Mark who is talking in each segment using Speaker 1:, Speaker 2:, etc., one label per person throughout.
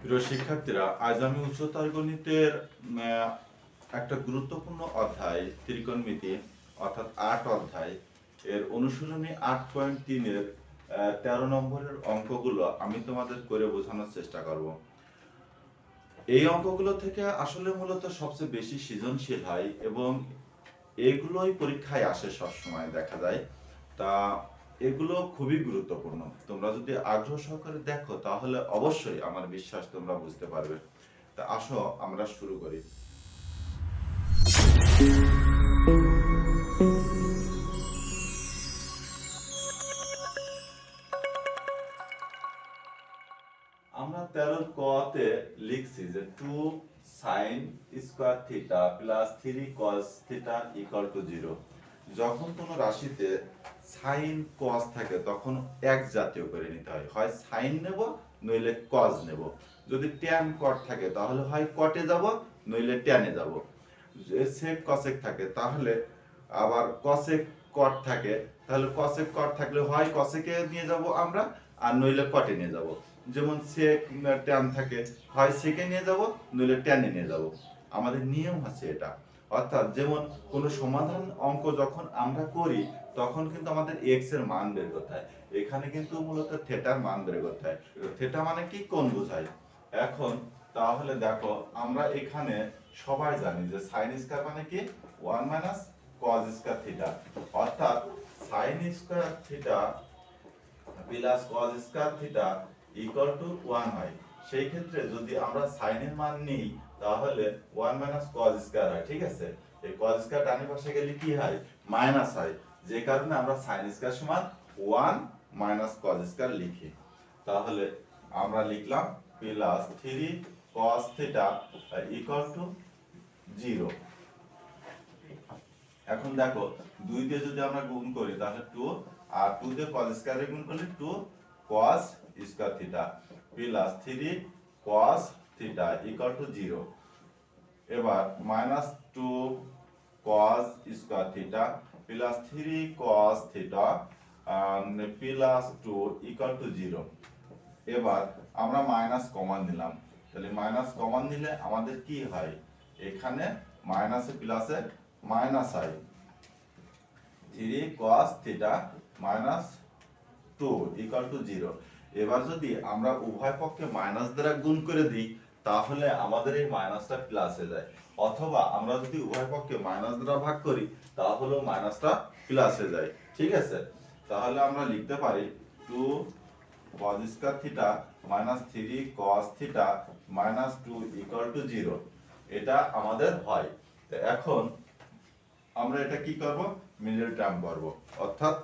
Speaker 1: প্রিয় শিক্ষার্থীরা, আজ আমি উচ্চতর গণিতের একটা গুরুত্বপূর্ণ অধ্যায় ত্রিকোণমিতি অর্থাৎ ৮ অধ্যায় এর অনুশীলনী ৮.৩-এর ১৩ নম্বরের অঙ্কগুলো আমি তোমাদের করে বোঝানোর চেষ্টা করব। এই অঙ্কগুলো থেকে আসলে মূলত সবচেয়ে বেশি সৃজনশীল হয় এবং এগুলোই পরীক্ষায় আসে সবসময় দেখা যায়। তা এগুলো খুবই গুরুত্বপূর্ণ। তোমরা যদি আগ্রহ সহকারে দেখো তাহলে অবশ্যই আমার বিশ্বাস তোমরা বুঝতে পারবে। তা আসো আমরা শুরু করি। আমরা 13 ক তে লিখছি যে 2 sin square theta plus 3 cos theta equal to 0। যখন কোনো রাশিতে সাইন কস থাকে তখন এক জাতীয় করে নিতে হয়, হয় সাইন নেব নইলে কস নেব। যদি ট্যান কট থাকে তাহলে হয় কটে যাব নইলে ট্যানে যাব। সেক কসেক থাকে তাহলে আবার কসেক কট থাকে, তাহলে কসেক কট থাকলে হয় কসেকে নিয়ে যাব আমরা আর নইলে কটে নিয়ে যাব। যেমন সেক ট্যান থাকে, হয় সেকে নিয়ে যাব নইলে ট্যানে নিয়ে যাব। আমাদের নিয়ম আছে এটা। অর্থাৎ যেমন কোন সমাধান অঙ্ক যখন আমরা করি তখন কিন্তু আমাদের এক্স এর মান বের করতে হয়। এখানে কিন্তু মূলত থিটার মান বের করতে হয়। থিটা মানে কি, কোণ বোঝায়। এখন তাহলে দেখো আমরা এখানে সবাই জানি যে sin স্কয়ার মানে কি 1 cos স্কয়ার থিটা, অর্থাৎ sin square theta plus cos square theta equal two 1 হয়। সেই ক্ষেত্রে যদি আমরা sin এর মান নিই তাহলে 1 cos স্কয়ার হয়, ঠিক আছে। এই cos স্কয়ার ডান পাশে গেলে কি হয়, মাইনাস হয়, যে কারণে আমরা sin স্কয়ার সমান 1 cos স্কয়ার লিখি। তাহলে আমরা লিখলাম plus 3 cos theta equal to 0। এখন দেখো 2 দিয়ে যদি আমরা গুণ করি তাহলে 2, আর 2 দিয়ে cos স্কয়ারে গুণ করলে 2 cos square theta plus 3 cos theta equal to 0। এবার -2 cos square theta plus 3 cos theta plus 2 equal to 0। এবার আমরা মাইনাস কমন নিলাম, তাহলে মাইনাস কমন নিলে আমাদের কি হয়, এখানে মাইনাসে প্লাসে মাইনাস হয়। 3 cos theta minus 2 equal to 0। এবার যদি আমরা উভয় পক্ষে মাইনাস দ্বারা গুণ করে দিই তাহলে আমাদের এই মাইনাসটা প্লাসে যায়, অথবা আমরা যদি উভয় পক্ষে মাইনাস দ্বারা ভাগ করি তাহলে মাইনাসটা প্লাসে যায়, ঠিক আছে। তাহলে আমরা লিখতে পারি 2 cos square theta minus 3 cos theta minus 2 equal to 0। এটা আমাদের হয়। তো এখন আমরা এটা কি করব, মিডল টার্ম করব, অর্থাৎ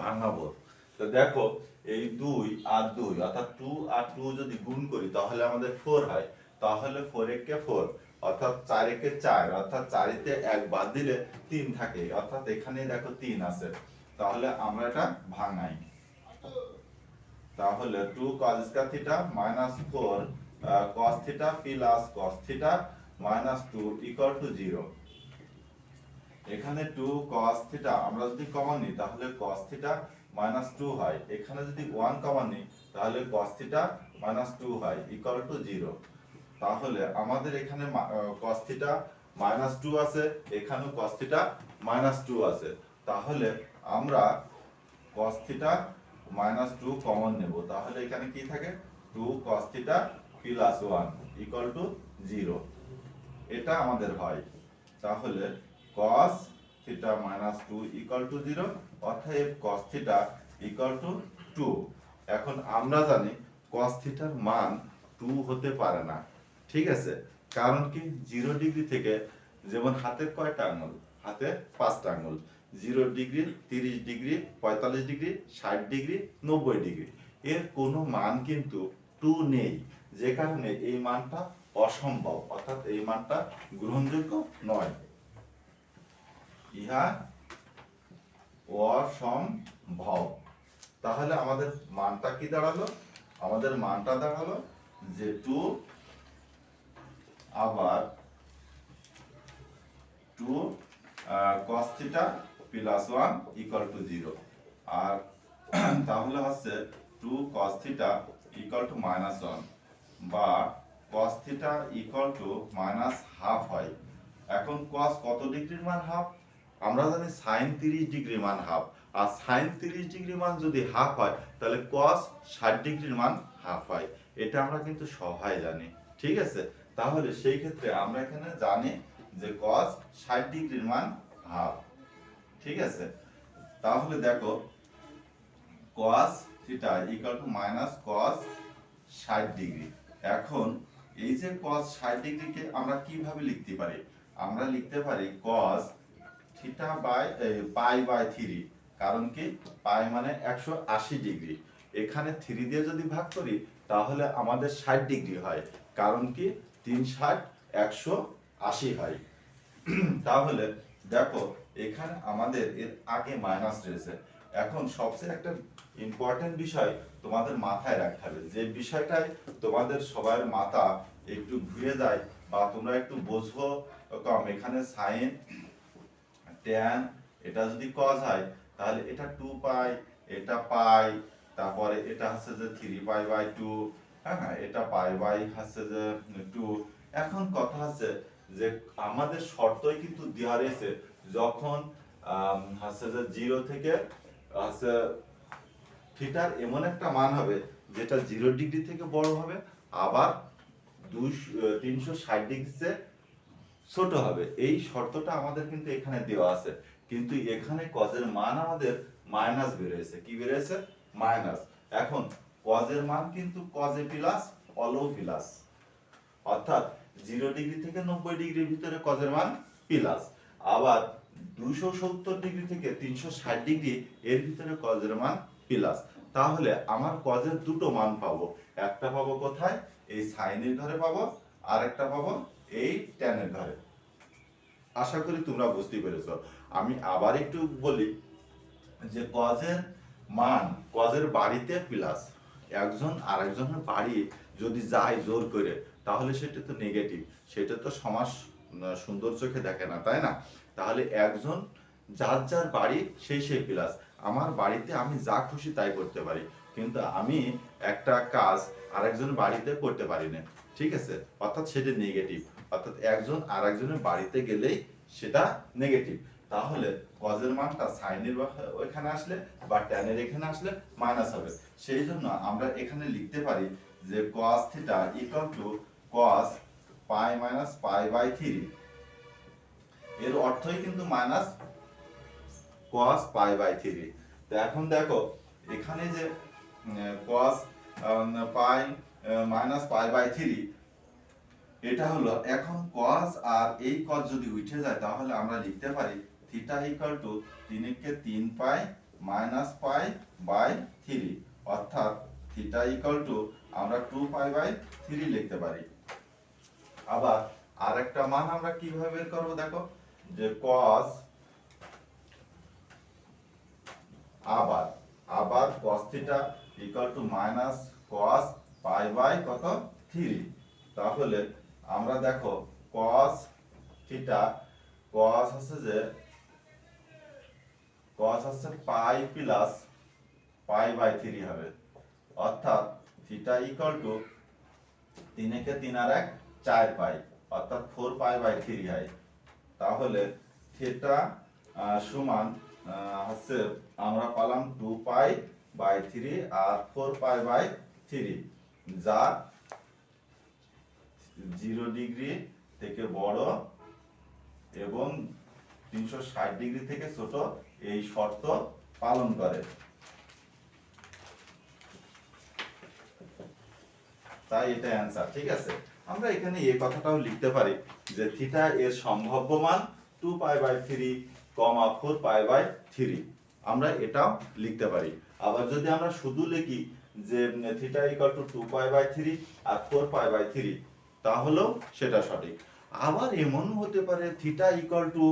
Speaker 1: ভাঙাবো। তো দেখো এই 2 আর 2 অর্থাৎ 2 আর 2 যদি গুণ করি তাহলে আমাদের 4 হয়। তাহলে 4 একে 4 অর্থাৎ 4 একে 4 অর্থাৎ 4 তে 1 বাদ দিলে 3 থাকে, অর্থাৎ এখানে দেখো 3 আছে। তাহলে আমরা এটা ভাঙাই। তাহলে 2 cos square theta minus 4 cos theta plus cos theta minus 2 equal to 0। এখানে 2 cos থিটা আমরা যদি কমন নিই তাহলে cos থিটা মাইনাস 2 হয়। এখানে যদি 1 কমন নিই তাহলে cos থিটা মাইনাস 2 হয় ইকুয়াল টু 0। তাহলে আমাদের এখানে cos থিটা মাইনাস 2 আছে, এখানেও cos থিটা মাইনাস 2 আছে। তাহলে আমরা cos থিটা মাইনাস 2 কমন নেব, তাহলে এখানে কি থাকে, 2 cos theta plus 1 equal to 0। এটা আমাদের হয়। তাহলে cos theta minus 2 equal to 0, অতএব cos থিটা ইকুয়াল টু 2। এখন আমরা জানি cos থিটার মান 2 হতে পারে না, ঠিক আছে। কারণ কি, 0 ডিগ্রি থেকে, যেমন হাতের কয়টা আঙ্গুল, হাতে 5টা আঙ্গুল, 0 degree 30 degree 45 degree 60 degree 90 degree, এর কোনো মান কিন্তু 2 নেই, যে কারণে এই মানটা অসম্ভব, অর্থাৎ এই মানটা গ্রহণযোগ্য নয়, ইহা অসম্ভব। তাহলে আমাদের মানটা কি দাঁড়ালো, আমাদের মানটা দাঁড়ালো যে 2 আবার 2 cos theta plus 1 equal to 0। আর তাহলে হচ্ছে 2 cos theta equal to minus 1, বা cos theta equal to minus half হয়। এখন cos কত ডিগ্রির মান হাফ? আমরা জানি sin 30 ডিগ্রির মান হাফ, আর sin 30 ডিগ্রির মান যদি হাফ হয় তাহলে cos 60 ডিগ্রির মান হাফ হয়। এটা আমরা কিন্তু সবাই জানি, ঠিক আছে? তাহলে সেই ক্ষেত্রে আমরা এখানে জানি যে cos 60 ডিগ্রির মান হাফ, ঠিক আছে? তাহলে দেখো cos theta equal to minus cos 60 degree. এখন এই যে cos 60 ডিগ্রিকে আমরা কিভাবে লিখতে পারি? আমরা লিখতে পারি cos theta by pi by 3। কারণ কি, পাই মানে 180 ডিগ্রি, এখানে 3 দিয়ে যদি ভাগ করি তাহলে আমাদের 60 ডিগ্রি হয়। কারণ কি, 3 60 180 হয়। তাহলে দেখো এখানে আমাদের এর আগে মাইনাস রয়েছে। এখন সবচেয়ে একটা ইম্পর্টেন্ট বিষয় তোমাদের মাথায় রাখতে হবে, যে বিষয়টাই তোমাদের সবার মাথা একটু ঘুরে যায় বা তোমরা একটু বোঝো কম, এখানে সাইন ট্যান এটা যদি cos হয় তাহলে এটা 2 পাই, এটা পাই, তারপরে এটা হচ্ছে যে 3 পাই বাই 2, হ্যাঁ এটা পাই বাই হচ্ছে যে 2। এখন কথা হচ্ছে যে আমাদের শর্তই কিন্তু দেওয়া রয়েছে, যখন হচ্ছে যে 0 থেকে হচ্ছে থিটার এমন একটা মান হবে যেটা 0 ডিগ্রি থেকে বড় হবে, আবার 360 ডিগ্রিতে ছোট হবে। এই শর্তটা আমাদের কিন্তু এখানে দেওয়া আছে, কিন্তু এখানে cos এর মান আমাদের মাইনাস বেরিয়েছে। কি বেরিয়েছে? মাইনাস। এখন cos এর মান কিন্তু cos a প্লাস অলও প্লাস, অর্থাৎ 0 ডিগ্রি থেকে 90 ডিগ্রির ভিতরে cos এর মান প্লাস, আবার 270 ডিগ্রি থেকে 360 ডিগ্রি এর ভিতরে cos এর মান প্লাস। তাহলে আমার cos এর দুটো মান পাবো, একটা পাবো কোথায়? এই sin এর ঘরে পাবো, আর একটা পাবো এই tan এর ঘরে। আশা করি তোমরা বুঝতে পেরেছো। আমি আবার একটু বলি যে cos এর মান, cos এর বাড়িতে প্লাস, একজন আরেকজনের বাড়ি যদি যায় জোর করে তাহলে সেটা তো নেগেটিভ, সেটা তো সমাজ সুন্দর চোখে দেখে না, তাই না? তাহলে একজন যার যার বাড়ি সেই প্লাস। আমার বাড়িতে আমি যা খুশি তাই করতে পারি, কিন্তু আমি একটা কাজ আরেকজন বাড়িতে করতে পারি না, ঠিক আছে? অর্থাৎ সেটা নেগেটিভ, অর্থাৎ একজন আরেকজনের বাড়িতে গেলেই সেটা নেগেটিভ। তাহলে cos এর মানটা sin এর ওইখানে আসলে বা tan এর এখানে আসলে মাইনাস হবে। সেই জন্য আমরা এখানে লিখতে পারি যে cos theta equal to cos pi minus pi by 3। এর অর্থই কিন্তু মাইনাস cos পাই বাই 3। তো এখন দেখো এখানে যে cos pi minus pi by 3, এটা হলো এখন cos, আর এই cos যদি উঠে যায় তাহলে আমরা লিখতে পারি থিটা ইকুয়াল টু 3 কে 3 পাই মাইনাস পাই বাই 3, অর্থাৎ থিটা ইকুয়াল টু আমরা 2 পাই বাই 3 লিখতে পারি। আবার আরেকটা মান আমরা কিভাবে বের করব, দেখো যে cos আবার আবার cos theta equal to minus cos pi by কত 3। তাহলে আমরা দেখো cos থিটা, cos হচ্ছে যে cos হচ্ছে পাই প্লাস পাই বাই 3 হবে, অর্থাৎ থিটা ইকুয়াল টু 3 কে 3 আর 1 4 পাই, অর্থাৎ 4 পাই বাই 3 হয়। তাহলে থিটা সমান হচ্ছে আমরা পেলাম 2 পাই বাই 3 আর 4 পাই বাই 3, যা 0 ডিগ্রি থেকে বড় এবং 360 ডিগ্রি থেকে ছোট এই শর্ত পালন করে। তাই এটা অ্যান্সার, ঠিক আছে? আমরা এখানে এই কথাটাও লিখতে পারি যে থিটা এর সম্ভাব্য মান 2 পাই বাই 3, 4 পাই বাই 3, আমরা এটাও লিখতে পারি। আবার যদি আমরা শুধু লিখি যে theta equal to 2 pi by 3 আর 4 পাই বাই 3, তাহলেও সেটা সঠিক। আবার এমন হতে পারে theta equal to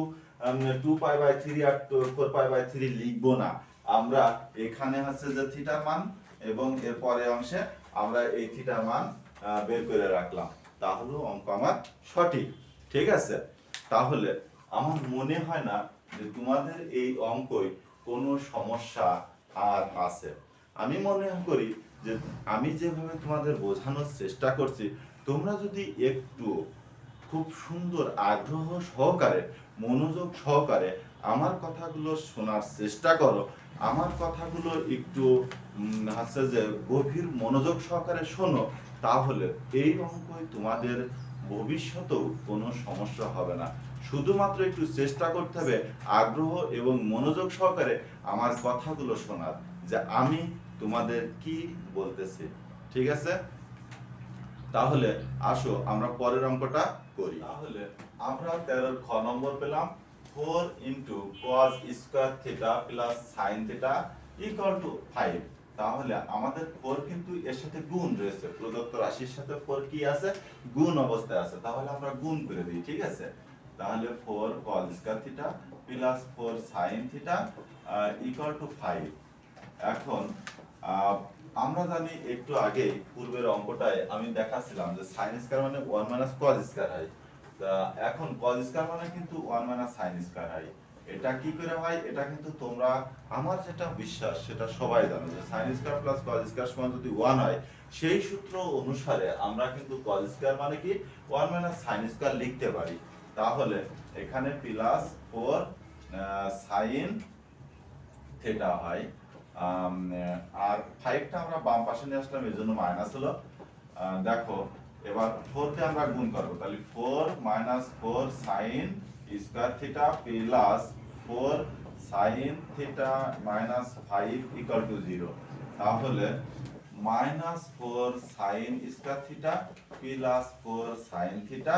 Speaker 1: 2 pi by 3 আর 4 পাই বাই 3 লিখবো না, আমরা এখানে হচ্ছে যে থিটার মান এবং এর পরের অংশে আমরা এই থিটার মান বের করে রাখলাম, তাহলেও অঙ্ক আমার সঠিক, ঠিক আছে? তাহলে আমার মনে হয় না যে তোমাদের এই অঙ্কই কোনো সমস্যা আর আছে। আমি মনে করি যে আমি যেভাবে তোমাদের বোঝানোর চেষ্টা করছি, তোমরা যদি একটু খুব সুন্দর আগ্রহ সহকারে, মনোযোগ সহকারে আমার কথাগুলো শোনার চেষ্টা করো, আমার কথাগুলো একটু হচ্ছে যে গভীর মনোযোগ সহকারে শোনো, তাহলে এই অঙ্কই তোমাদের ভবিষ্যতেও কোনো সমস্যা হবে না। শুধুমাত্র একটু চেষ্টা করতে হবে আগ্রহ এবং মনোযোগ সহকারে আমার কথাগুলো শোনার, যে আমি তোমাদের কি বলতেছি। ঠিক আছে, তাহলে আসো আমরা পরের অঙ্কটা করি। তাহলে আমরা 13 খ নম্বর পেলাম 4 into cos square theta plus sin theta equal to 5। তাহলে আমাদের 4 কিন্তু এর সাথে গুণ রয়েছে, প্রদত্ত রাশির সাথে 4 কি আছে, গুণ অবস্থায় আছে। তাহলে আমরা গুণ করে দিই, ঠিক আছে। তাহলে 4 cos square theta plus 4 sin theta equal to 5। এখন আমরা জানি একটু আগে পূর্বের অঙ্কটায় আমি দেখাচ্ছিলাম যে sin স্কয়ার মানে 1 মাইনাস cos স্কয়ার হয়। তা এখন cos স্কয়ার মানে কিন্তু 1 মাইনাস sin স্কয়ার হয়। এটা কি করে হয়, এটা কিন্তু তোমরা, আমার যেটা বিশ্বাস সেটা সবাই জানো যে sin square plus cos square সমান যদি 1 হয়, সেই সূত্র অনুসারে আমরা কিন্তু cos স্কয়ার মানে কি 1 মাইনাস sin স্কয়ার লিখতে পারি। তাহলে এখানে প্লাস 4 sin থিটা হয়, আর 5টা আমরা বাম পাশে নিয়ে আসলাম, এর জন্য মাইনাস হলো। দেখো এবার 4 কে আমরা গুণ করব, তাহলে 4 minus 4 sin square theta plus 4 sin theta minus 5 equal to 0। তাহলে minus 4 sin square theta plus 4 sin theta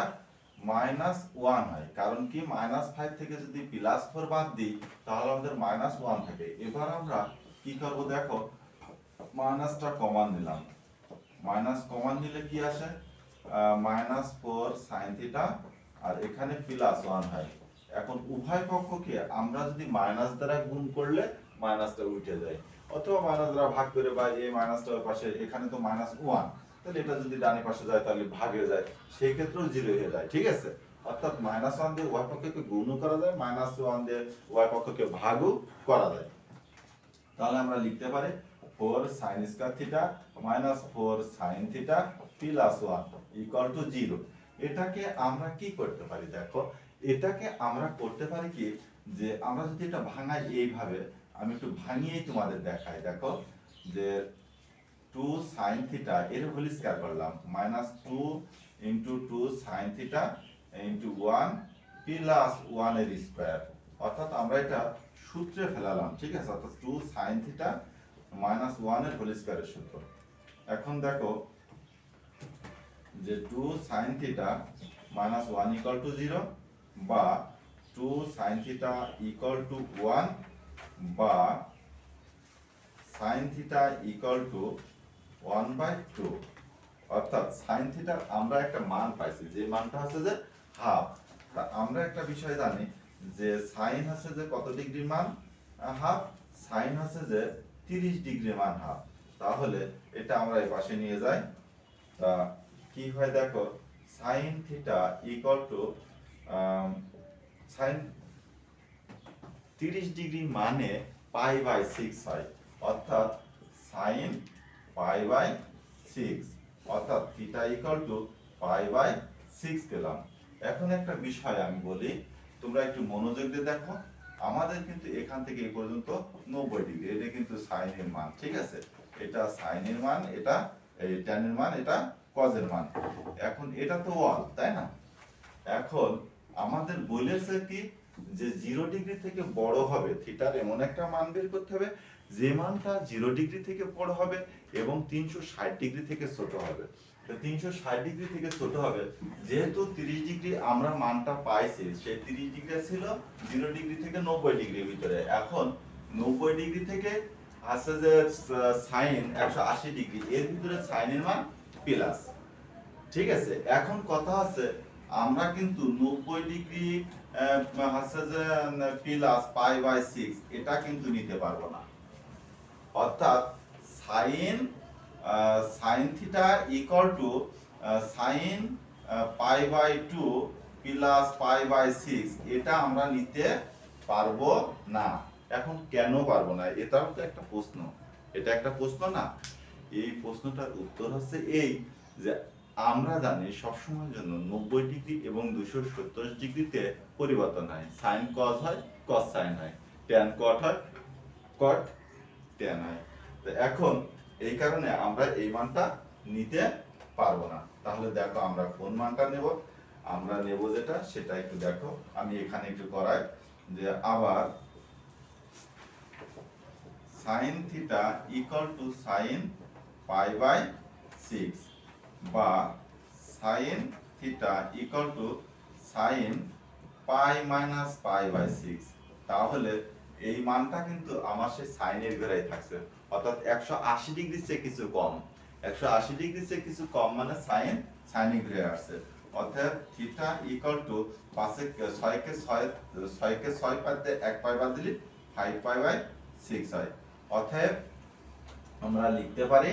Speaker 1: minus 1 হয়, কারণ কি মাইনাস 5 থেকে যদি প্লাস 4 বাদ দিই তাহলে আমাদের মাইনাস 1 থাকে। এবার আমরা কি করব, দেখো মাইনাসটা কমন নিলাম, মাইনাস কমন নিলে কি আসে, মাইনাস 4 sin থিটা আর এখানে প্লাস 1 হয়। এখন উভয় পক্ষকে আমরা যদি মাইনাস দ্বারা গুণ করলে মাইনাসটা উঠে যায়, অথবা মাইনাস দ্বারা ভাগ করে, বা এই মাইনাসটা ওই পাশে, এখানে তো মাইনাস 1, তাহলে এটা যদি ডানে পাশে যায় তাহলে ভাগে যায়, সেই ক্ষেত্রেও 0 হয়ে যায়। ঠিক আছে, অর্থাৎ মাইনাস 1 দিয়ে উভয় পক্ষকে গুণও করা যায়, মাইনাস 1 দিয়ে উভয় পক্ষকে ভাগও করা যায়। তাহলে আমরা লিখতে পারি 4 sin square theta minus 4 sin theta plus 1 equal to 0। এটাকে আমরা কি করতে পারি, দেখো এটাকে আমরা করতে পারি কি, যে আমরা যদি এটা ভাঙাই এইভাবে, আমি একটু ভাঙিয়েই তোমাদের দেখাই। দেখো যে 2 sin থিটা এর হোল স্কয়ার করলাম, minus 2 into 2 sin theta into 1 plus 1 এর স্কয়ার, অর্থাৎ আমরা এটা সূত্রে ফেলালাম। ঠিক আছে, অর্থাৎ 2 sin থিটা মাইনাস 1 এর হোল স্কয়ারের সূত্র। এখন দেখো যে 2 sin theta minus 1 equal to 0, বা 2 sin থিটা ইকুয়াল টু 1, বা sin থিটা ইকুয়াল টু 1/2। অর্থাৎ sin থিটার আমরা একটা মান পাইছি, যে মানটা হচ্ছে যে হাফ। তা আমরা একটা বিষয় জানি যে sin হচ্ছে যে কত ডিগ্রির মান হাফ, sin হচ্ছে যে 30 ডিগ্রির মান হাফ। তাহলে এটা আমরা এই পাশে নিয়ে যাই, তা কি হয় দেখো, sin theta equal to sin 30 degree মানে π/6 হয়, অর্থাৎ sin π/6, অর্থাৎ থিটা ইকুয়াল টু π/6 পেলাম। এখন একটা বিষয় আমি বলি, তোমরা একটু মনোযোগ দিয়ে দেখো, আমাদের কিন্তু এখান থেকে এই পর্যন্ত 90 ডিগ্রি, এটা কিন্তু sin এর মান। ঠিক আছে, এটা sin এর মান, এটা এই tan এর মান, এটা cos এর মান। এখন এটা তো ওয়াল, তাই না? এখন আমাদের বলেছে কি, যে 0 ডিগ্রি থেকে বড় হবে থিটার এমন একটা মান বের করতে হবে যে মানটা 0 ডিগ্রি থেকে বড় হবে এবং 360 ডিগ্রি থেকে ছোট হবে। তো 360 ডিগ্রি থেকে ছোট হবে, যেহেতু 30 ডিগ্রি আমরা মানটা পাইছি, সেই 30 ডিগ্রি ছিল 0 ডিগ্রি থেকে 90 ডিগ্রির ভিতরে। এখন 90 ডিগ্রি থেকে আছে যে sin 180 ডিগ্রি, এর ভিতরে sin এর মান প্লাস। ঠিক আছে, এখন কথা আছে আমরা কিন্তু 90 ডিগ্রি হচ্ছে যে প্লাস π/6 এটা কিন্তু নিতে পারবো না, অর্থাৎ sin theta equal to sin π/2 plus π/6 এটা আমরা নিতে পারবো না। এখন কেন পারবো না, এটাও তো একটা প্রশ্ন, এটা একটা প্রশ্ন না? এই প্রশ্নটার উত্তর হচ্ছে এই যে আমরা জানি সবসময়ের জন্য 90 ডিগ্রি এবং 270 ডিগ্রিতে পরিবর্তন হয়। সাইন কস হয়, কস সাইন হয়, ট্যান কট হয়, কট ট্যান হয়। তো এখন এই কারণে আমরা এই মানটা নিতে পারবো না। তাহলে দেখো আমরা কোন মানটা নেব? আমরা নেব যেটা সেটা একটু দেখো, আমি এখানে একটু করাই যে আবার sine theta equal to sine pi by 6 বা sine theta equal to sine pi minus pi by 6। তাহলে এই মানটা কিন্তু আমার সেই সাইনের ঘরেই থাকছে, অর্থাৎ 180 ডিগ্রি চেয়ে কিছু কম। 180 ডিগ্রি চেয়ে কিছু কম মানে সাইন সাইনের ঘরে আসছে। অর্থাৎ থিটা ইকুয়াল টু 6 কে 6 পাইতে 1 পাই বাদ দিলে 5 পাই বাই 6 হয়। অতএব আমরা লিখতে পারি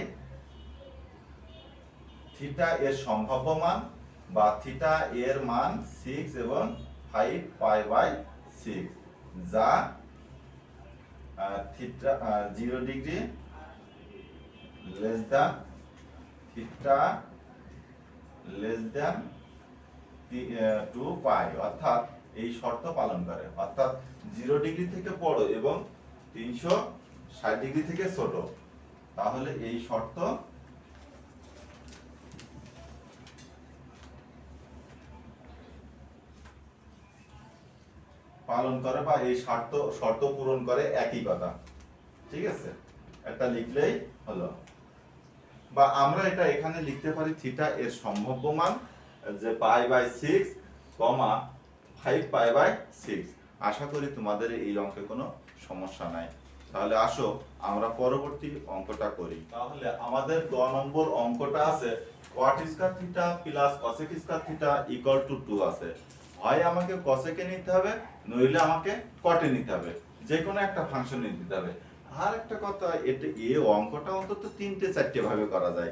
Speaker 1: থিটা এর সম্ভাব্য মান বা থিটা এর মান 6 এবং 5 পাই বাই 6, যা theta 0 degree less than theta less than 2 পাই, অর্থাৎ এই শর্ত পালন করে। অর্থাৎ 0 ডিগ্রি থেকে বড় এবং 360 ডিগ্রি থেকে ছোট। তাহলে এই শর্ত পালন করে বা এই শর্ত পূরণ করে, একই কথা। ঠিক আছে, এটা লিখলেই হলো। বা আমরা এটা এখানে লিখতে পারি থিটা এর সম্ভাব্য মান যে পাই বাই 6 কমা 5 পাই বাই 6। আশা করি তোমাদের এই অঙ্কে কোনো সমস্যা নাই। তাহলে আসো আমরা পরবর্তী অঙ্কটা করি। তাহলে আমাদের 10 নম্বর অঙ্কটা আছে cot square theta plus cosec square theta equal to 2 আছে। হয় আমাকে cosec এ নিতে হবে, নইলে আমাকে cot এ নিতে হবে, যে কোনো একটা ফাংশন নিতে হবে। আর একটা কথা, এটা এই অঙ্কটা অন্তত 3টে 4টে ভাবে করা যায়।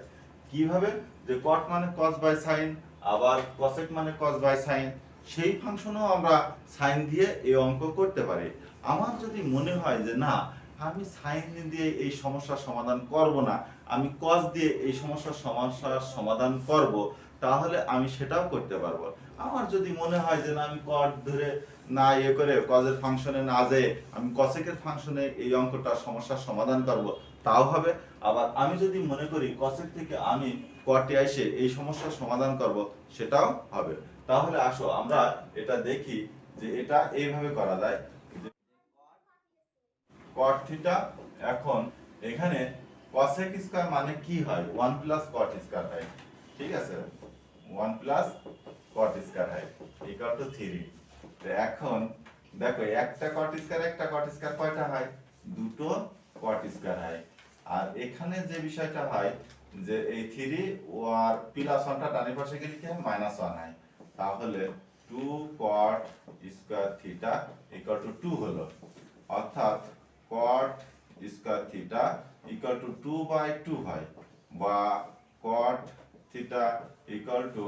Speaker 1: কিভাবে? যে cot মানে cos বাই sin, আবার cosec মানে cos বাই sin, সেই ফাংশনও আমরা sin দিয়ে এই অঙ্ক করতে পারি। আমার যদি মনে হয় যে না, আমি sin দিয়ে এই সমস্যার সমাধান করব না, আমি cos দিয়ে এই সমস্যার সমাধান করব, তাহলে আমি সেটাও করতে পারবো। আমার যদি মনে হয় যে না, আমি cot ধরে না করে cos এর ফাংশনে না যেয়ে আমি cosec এর ফাংশনে এই অঙ্কটা সমস্যার সমাধান করব, তাও হবে। আবার আমি যদি মনে করি cosec থেকে আমি cot এ এসে এই সমস্যার সমাধান করব, সেটাও হবে। তাহলে আসো আমরা এটা দেখি যে এটা এইভাবে করা যায়। cot থিটা, এখন এখানে cosec স্কয়ার মানে কি হয়? 1 প্লাস cot স্কয়ার হয়। ঠিক আছে, 1 প্লাস cot স্কয়ার হয় ইকুয়াল টু 3। তো এখন দেখো, একটা cot স্কয়ার কয়টা হয়? দুটো cot স্কয়ার হয়। আর এখানে যে বিষয়টা হয় যে এই 3 আর প্লাস 1টা ডান পাশে গেলে কি হয়? -1 হয়। তাহলে 2 cot square theta equal to 2 হলো। অর্থাৎ cot square theta equal two 2/2 হয়, বা cot থিটা ইকুয়াল টু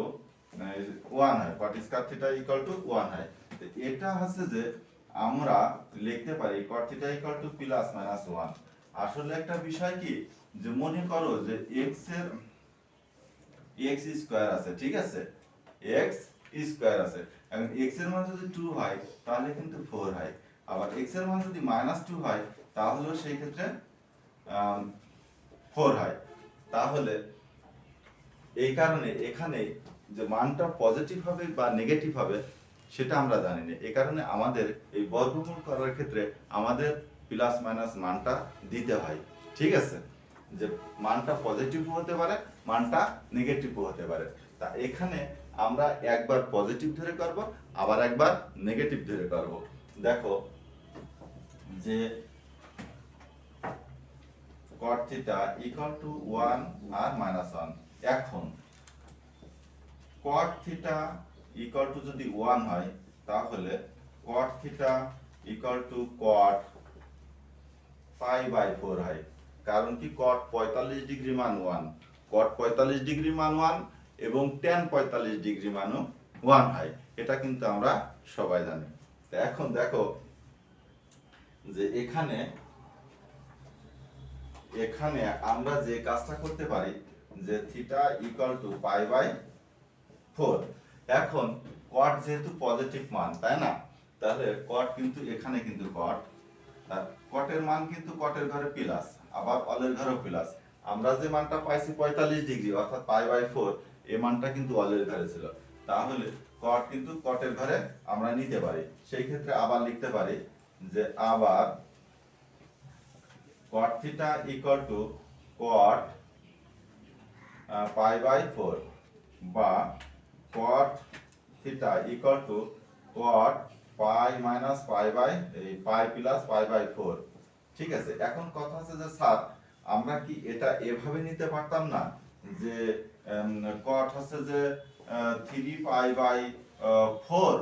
Speaker 1: 1 হয়। cot square theta equal two 1 হয়। তো এটা হচ্ছে যে আমরা লিখতে পারি cot theta equal two plus minus 1। আসলে একটা বিষয় কি, যে মনে করো যে x এর x স্কয়ার আছে, ঠিক আছে, x স্কয়ার আছে। এখন x এর মান যদি 2 হয় তাহলে কিন্তু 4 হয়। আবার x এর মান যদি -2 হয় তাহলেও সেই ক্ষেত্রে 4 হয়। তাহলে এই কারণে এখানে যে মানটা পজিটিভ হবে বা নেগেটিভ হবে সেটা আমরা জানি না। এই কারণে আমাদের এই বর্গমূল করার ক্ষেত্রে আমাদের প্লাস মাইনাস মানটা দিতে হয়। ঠিক আছে, যে মানটা পজিটিভ হতে পারে, মানটা নেগেটিভ হতে পারে। তা এখানে আমরা একবার পজিটিভ ধরে করব, আবার একবার নেগেটিভ ধরে করব। দেখো যে cot থিটা ইকুয়াল টু 1 আর -1। এখন cot থিটা ইকুয়াল টু যদি 1 হয় তাহলে cot theta equal to cot pi by 4 হয়। কারণ কি, cot 45 ডিগ্রি মান 1, cot 45 ডিগ্রি মান 1 এবং tan 45 ডিগ্রি মানও 1 হয়। এটা কিন্তু আমরা সবাই জানি। তো এখন দেখো যে এখানে এখানে আমরা যে কাজটা করতে পারি যে theta equal to pi by 4। এখন কট যেহেতু পজিটিভ মান, তাই না, তাহলে কট কিন্তু এখানে কিন্তু কট, আর কটের মান কিন্তু কটের ঘরে প্লাস, আবার অলের ঘরেও প্লাস। আমরা যে মানটা পাইছি 45 ডিগ্রি অর্থাৎ পাই বাই 4, এই মানটা কিন্তু অলের ঘরে ছিল। তাহলে কট কিন্তু কটের ঘরে আমরা নিতে পারি। সেই ক্ষেত্রে আবার লিখতে পারি যে আবার cot theta equal to cot pi by 4 বা cot theta equal to cot pi minus pi by pi plus pi by 4। ঠিক আছে, এখন কথা হচ্ছে যে স্যার আমরা কি এটা এভাবে নিতে পারতাম না যে cot হচ্ছে যে 3 pi by 4,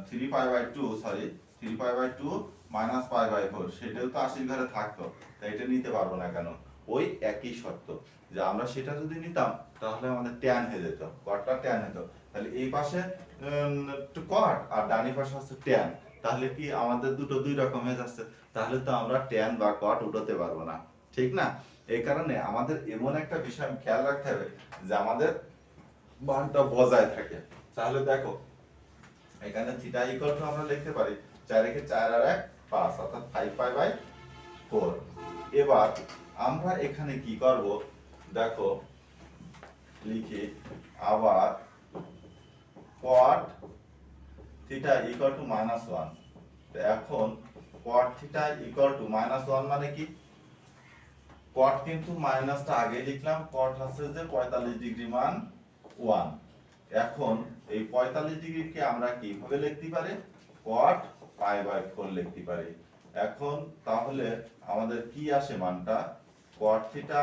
Speaker 1: 3 pi by 2, sorry 3 pi by 2 minus pi by 4, সেটাও তো 80 ঘরে থাকতো, তাই এটা নিতে পারবো না কেন? ওই একই শর্ত যে আমরা সেটা যদি নিতাম তাহলে আমাদের ট্যান হয়ে যেত, কটটা ট্যান হতো। তাহলে এই পাশে কট আর ডানি পাশে হচ্ছে ট্যান, তাহলে কি আমাদের দুটো দুই রকম হয়ে যাচ্ছে, তাহলে তো আমরা ট্যান বা কট উঠাতে পারবো না, ঠিক না? এই কারণে আমাদের এমন একটা বিষয় খেয়াল রাখতে হবে যে আমাদের মানটা বজায় থাকে। তাহলে দেখো এখানে থিটা ইকুয়াল টু আমরা লিখতে পারি 4 একে 4 আর 1 5 অর্থাৎ 5 পাই বাই 4। এবার আমরা এখানে কি করব দেখো লিখি আবার cot থিটা ইকুয়াল টু -1। তো এখন cot থিটা ইকুয়াল টু -1 মানে কি? cot কিন্তু মাইনাসটা আগে লিখলাম, cot হচ্ছে যে 45 ডিগ্রি মান 1। এখন এই 45 ডিগ্রিকে আমরা কিভাবে লিখতে পারি? cot পাই বাই 4 লিখতে পারি। এখন তাহলে আমাদের কি আসে মানটা? cot থিটা,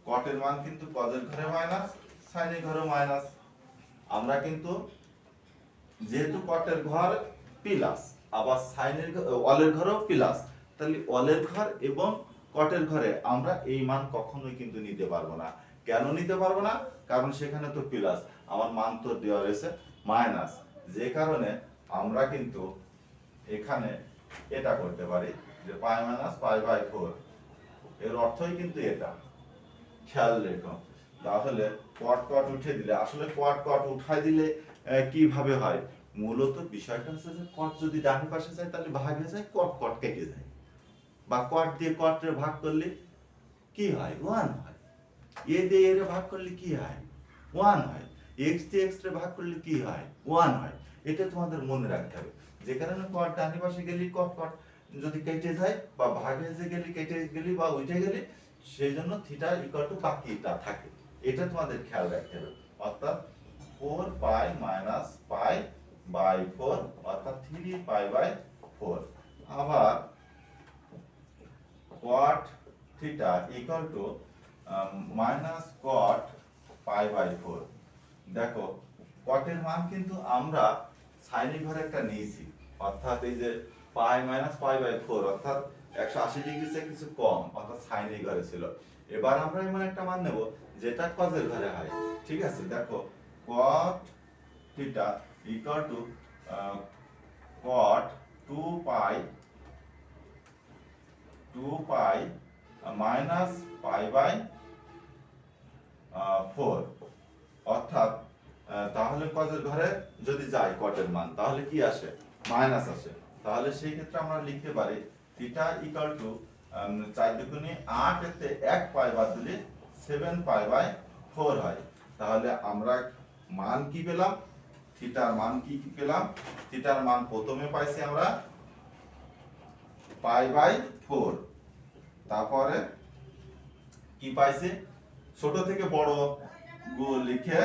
Speaker 1: cot এর মান কিন্তু cos এর ঘরে মাইনাস, sin এর ঘরে মাইনাস। আমরা কিন্তু যেহেতু cot এর ঘর প্লাস আবার sin এর অলের ঘরেও প্লাস, তাহলে অলের ঘর এবং cot এর ঘরে আমরা এই মান কখনোই কিন্তু নিতে পারবো না। কেন নিতে পারবো না? কারণ সেখানে তো প্লাস, আমার মান তো দেওয়া রয়েছে মাইনাস, যে কারণে আমরা কিন্তু এখানে এটা করতে পারি যে পাই মাইনাস পাই বাই 4, এর অর্থই কিন্তু এটা, খেয়াল রেখো। তাহলে cot cot উঠে দিলে, আসলে cot cot উঠাই দিলে কিভাবে হয়? মূলত বিষয়টা হচ্ছে যে cot যদি ডান পাশে যায় তাহলে ভাগ হয়ে যায়, cot cot কেটে যায়, বা cot দিয়ে cot রে ভাগ করলে কি হয়? 1 হয়। এ দিয়ে এ রে ভাগ করলে কি হয়? 1 হয়। x দিয়ে x রে ভাগ করলে কি হয়? 1 হয়। এটা তোমাদের মনে রাখতে হবে। যে কারণে cot ডান পাশে গেলে cot cot যদি কেটে যায় বা ভাগে যে গেলে কেটে গেলে বা উঠে গেলে, সেই জন্য থিটা ইকুয়াল টু বাকিটা থাকে। এটা তোমাদের খেয়াল রাখতে হবে। অর্থাৎ 4 পাই মাইনাস পাই বাই 4 অর্থাৎ 3 পাই বাই 4। আবার cot theta equal to minus cot pi by 4। দেখো cot এর মান কিন্তু আমরা sin এর ঘরে একটা নিয়েছি, অর্থাৎ এই যে পাই মাইনাস পাই বাই 4 অর্থাৎ 180 ডিগ্রি থেকে কিছু কম, অর্থাৎ sin এর ঘরে ছিল। এবার আমরা এমন একটা মান নেব যেটা cos এর ঘরে হয়। ঠিক আছে, দেখো cot theta equal to cot 2 pi minus pi by 4 অর্থাৎ তাহলে cos এর ঘরে যদি যায় cot এর মান তাহলে কি আসে? মাইনাস আসে। তাহলে সেই ক্ষেত্রে আমরা লিখতে পারি থিটা ইকুয়াল টু 4 দুগুণে 8 এতে 1 পাই বাদ দিলে 7 পাই বাই 4 হয়। তাহলে আমরা মান কি পেলাম? থিটার মান কি পেলাম? থিটার মান প্রথমে পাইছি আমরা পাই বাই 4, তারপরে কি পাইছি? ছোট থেকে বড় লিখে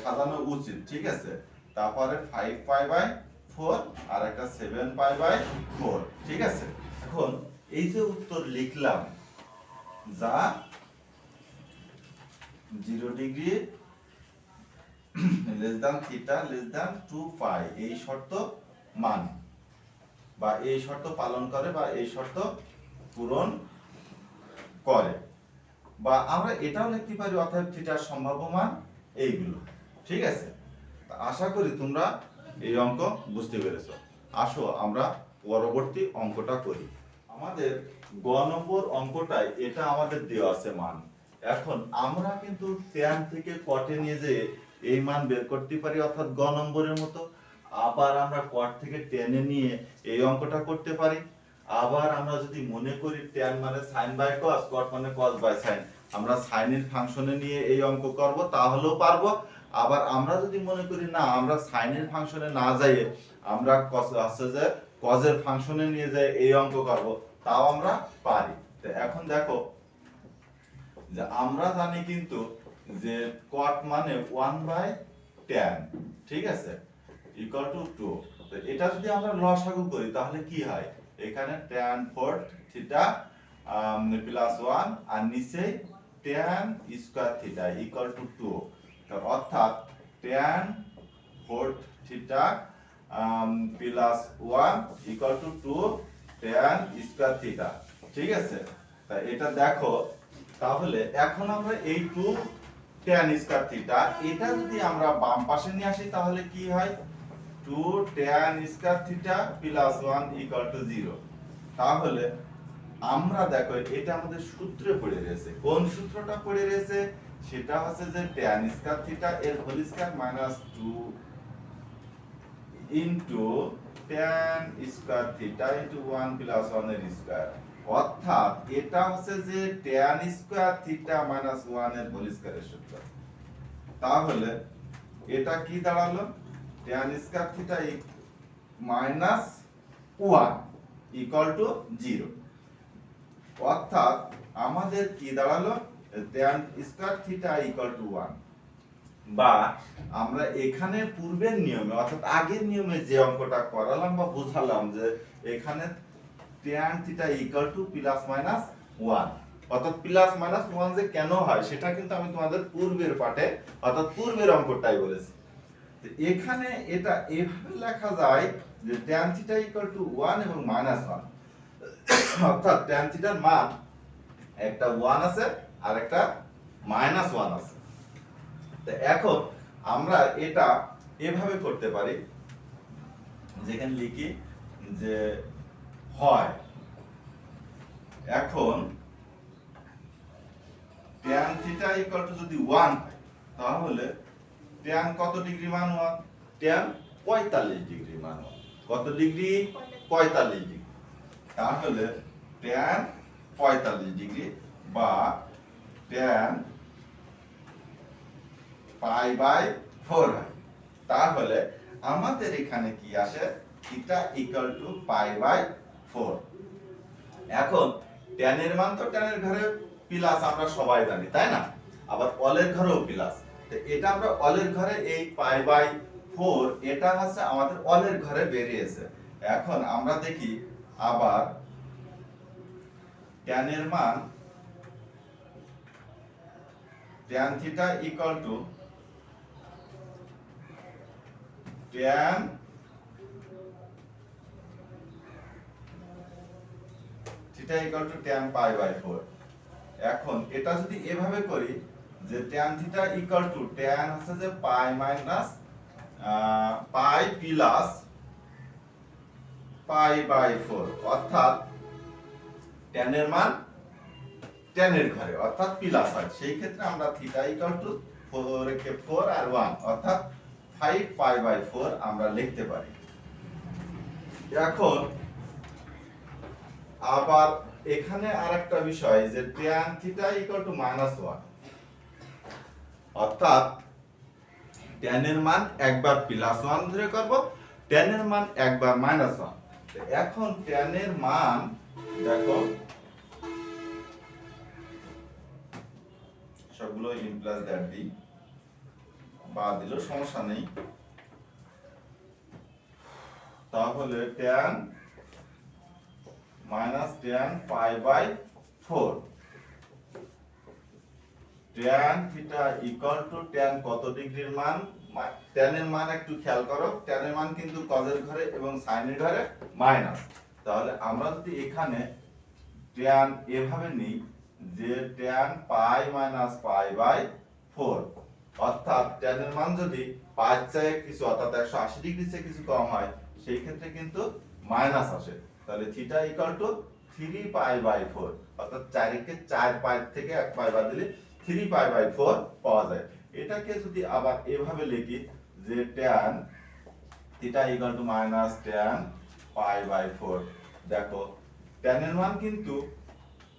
Speaker 1: সাজানো উচিত, ঠিক আছে। তারপরে 5 পাই বাই 4 আর একটা 7 পাই বাই 4, ঠিক আছে। এখন এই যে উত্তর লিখলাম যা 0 degree less than theta less than 2 পাই, এই শর্ত মান বা এই শর্ত পালন করে বা এই শর্ত পূরণ করে, বা আমরা এটাও লিখতে পারি অতএব থিটার সম্ভাব্য মান এইগুলো, ঠিক আছে। আশা করি তোমরা এই অঙ্ক বুঝতে পেরেছো। আসো আমরা পরবর্তী অঙ্কটা করি। আমাদের গ নম্বর অঙ্কটাই এটা আমাদের দেওয়া আছে মান। এখন আমরা কিন্তু tan থেকে cot এ নিয়ে যেয়ে এই মান বের করতে পারি, অর্থাৎ গ নম্বরের মতো। আবার আমরা cot থেকে tan এ নিয়ে এই অঙ্কটা করতে পারি। আবার আমরা যদি মনে করি tan মানে sin বাই cos, cot মানে cos বাই sin, আমরা sin এর ফাংশনে নিয়ে এই অঙ্ক করব, তাহলেও পারবো। আবার আমরা যদি মনে করি না, আমরা sin এর ফাংশনে না যাইয়ে আমরা cos আছে যে cos এর ফাংশনে নিয়ে যাই এই অঙ্ক করব, তাও আমরা পারি। তো এখন দেখো যে আমরা জানি কিন্তু যে cot মানে 1/tan, ঠিক আছে, ইকুয়াল টু 2। তো এটা যদি আমরা লসাগু করি তাহলে কি হয়, এখানে tan 4 থিটা প্লাস 1 আর নিচে tan square theta equal to 2। তো অর্থাৎ tan 4 theta plus 1 equal to 2 tan square theta, ঠিক আছে। তা এটা দেখো, তাহলে এখন আমরা এই 2 tan স্কয়ার থিটা এটা যদি আমরা বাম পাশে নিয়ে আসি তাহলে কি হয়, 2 tan square theta plus 1 equal to 0। তাহলে আমরা দেখো এটা আমাদের সূত্রে পড়ে রয়েছে। কোন সূত্রটা পড়ে রয়েছে, সেটা হচ্ছে যে tan স্কয়ার থিটা এর whole square minus 2 into tan square theta into 1 plus 1 এর স্কয়ার। অর্থাৎ এটা হচ্ছে যে tan স্কয়ার থিটা মাইনাস 1 এর হোল স্কয়ারের সূত্র। তাহলে এটা কি দাঁড়ালো, tan square theta minus 1 equal to 0। অর্থাৎ আমাদের কি দাঁড়ালো, tan square theta equal two 1। বা আমরা এখানে পূর্বের নিয়মে অর্থাৎ আগের নিয়মে যে অঙ্কটা করালাম বা বোঝালাম যে এখানে tan theta equal two plus minus 1, অর্থাৎ প্লাস মাইনাস 1 যে কেন হয় সেটা কিন্তু আমি তোমাদের পূর্বের পাঠে অর্থাৎ পূর্বের অঙ্কটাই বলেছি। তো এখানে এটা এভাবে লেখা যায় যে tan থিটা ইকুয়াল টু 1 এবং মাইনাস 1, অর্থাৎ tan থিটার মান একটা 1 আছে আর একটা মাইনাস 1 আছে। তো এখন আমরা এটা এভাবে করতে পারি, যেখানে লিখি যে হয় এখন tan থিটা ইকুয়াল টু যদি 1 হয় তাহলে tan কত ডিগ্রি মান 1, tan 45 ডিগ্রি মান 1। কত ডিগ্রি, 45 ডিগ্রি। তাহলে tan 45 ডিগ্রি বা tan পাই বাই 4 হয়। তাহলে আমাদের এখানে কি আসে, theta equal to pi by 4। এখন tan এর মান তো tan এর ঘরে প্লাস আমরা সবাই জানি, তাই না, আবার অল এর ঘরেও প্লাস। তো এটা আমরা অল এর ঘরে এই পাই বাই 4 এটা হচ্ছে আমাদের অল এর ঘরে বেরিয়েছে। এখন আমরা দেখি আবার tan এর মান tan theta equal to tan theta equal to tan pi by 4। এখন এটা যদি এভাবে করি যে tan theta equal to tan হচ্ছে যে pi minus pi plus pi by 4, অর্থাৎ tan এর মান tan এর ঘরে অর্থাৎ প্লাস হয়। সেই ক্ষেত্রে আমরা থিটা ইকুয়াল টু 4 কে 4 আর 1 অর্থাৎ 5 পাই বাই 4 আমরা লিখতে পারি। এখন আবার এখানে আরেকটা বিষয় যে tan theta equal to minus 1, অর্থাৎ tan এর মান একবার প্লাস 1 ধরে করব, tan এর মান একবার মাইনাস 1। তো এখন tan এর মান দেখো সবগুলো ইন প্লাস দ্যাট দিই বা দিলেও সমস্যা নেই। তাহলে tan minus tan pi by 4, tan theta equal to tan কত ডিগ্রির মান, tan এর মান একটু খেয়াল করো, tan এর মান কিন্তু cos এর ঘরে এবং sin এর ঘরে মাইনাস। তাহলে আমরা যদি এখানে tan এভাবে নিই যে tan pi minus pi by 4, অর্থাৎ tan এর মান যদি 5 চেয়ে কিছু অর্থাৎ 180 ডিগ্রি চেয়ে কিছু কম হয় সেই ক্ষেত্রে কিন্তু মাইনাস আসে। তাহলে theta equal to 3 pi by 4, অর্থাৎ 4 কে 4 পাই থেকে 1 পাই বাদ দিলে 3 পাই বাই 4 পাওয়া যায়। এটাকে যদি আবার এভাবে লিখি যে tan theta equal to minus tan pi by 4, দেখো tan এর মান কিন্তু